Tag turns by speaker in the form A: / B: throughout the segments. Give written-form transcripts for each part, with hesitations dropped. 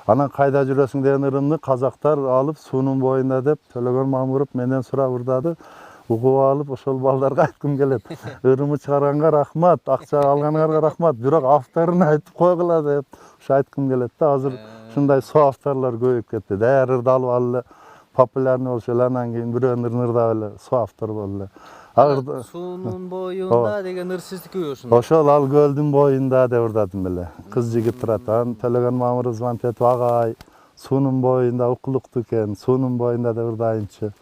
A: Анан кайда жүрөсүң деген ырымды казактар алып суунун боюнда деп Төлөгөн Мамыров менден сурап ырдады. Угуп алып ошол балдарга айткым келет. Ырымы чыгарганга рахмат, акча алганыңарга рахмат, бирок авторун айтып койгула деп ушу айткым келет да. Азыр ушундай соо авторлор көбөйүп кетти. Даяр ырдалып ал эле популярный болуп эле анан кийин бирөөнү ырдап эле соо автор болду эле.
B: Суунун боюнда деген ыр сиздикиби ошондо?
A: Ошол ал көлдүн боюнда деп ырдадым эле. Кыз жигит турат. Анан Төлөгөн Мамыров звонить этип, агай, суунун боюнда укулуктуу экен, суунун боюнда деп ырдайынчы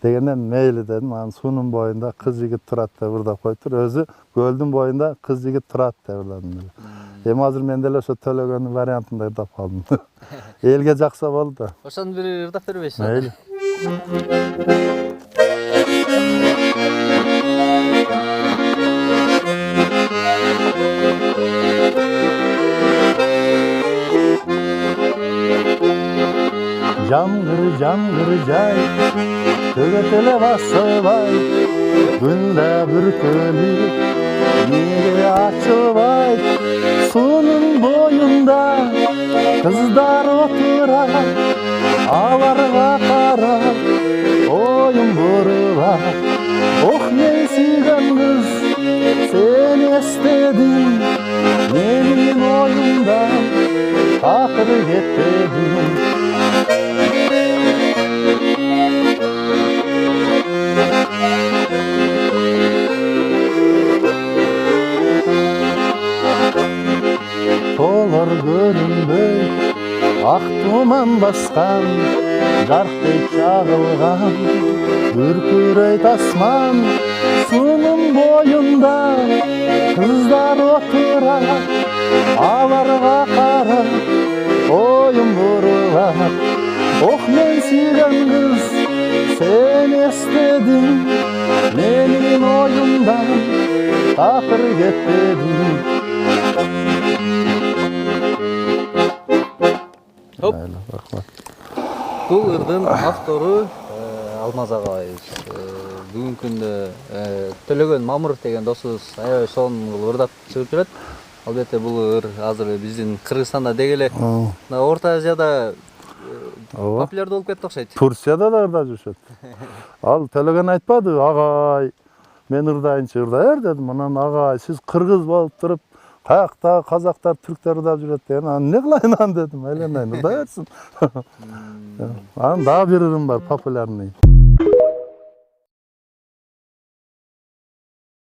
A: дегенден мейли дедим. Анан суунун боюнда кыз жигит турат деп ырдап коюптур. Өзү көлдүн боюнда кыз жигит турат деп ырдадым эле. Эми азыр мен деле ошо Төлөгөндүн вариантында ырдап калдым. Элге жакса болду да.
B: Ошону бир ырдап бербейсиз?
A: Мейли. Жамгыр жай, төгөт эле басыбай, күндө бүркөлүп, неге ачыбайт, суунун боюнда кыздар отурат, аларга карап, оюм бурулат. Ох, мен сүйгөн кыз, сени эстедим, менин оюмда такыр кетпедим. Толор көрүнбөй, ак туман баскан, жарктай чагылган, үркүрөйт асман, суунун боюнда кыздар отурат, аларга карап, оюм бурулат. Ох, мен сүйгөн кыз, сени эстедим, менин оюмдан такыр кетпедим.
B: Топ. Бул ырдын автору Алмаз агайыбыз. Бүгүнкү күндө Төлөгөн Мамыров деген досубуз аябай сонун кылып ырдап чыгып жүрөт. Албетте бул ыр азыр биздин Кыргызстанда деги эле Орто Азияда популярдуу болуп кетти окшойт.
A: Турцияда да ырдап жүрүшөт. Ал Төлөгөн айтпады, агай, мен ырдайынчы ырдайбер дедим. Анан агай, сиз кыргыз болуп туруп, каякта казактар, түрктөр ырдап жүрөт деген. Анан эмне кылайын аны дедим. Айленайын, ырдай берсин. Анан дагы бир ырым бар, популярный.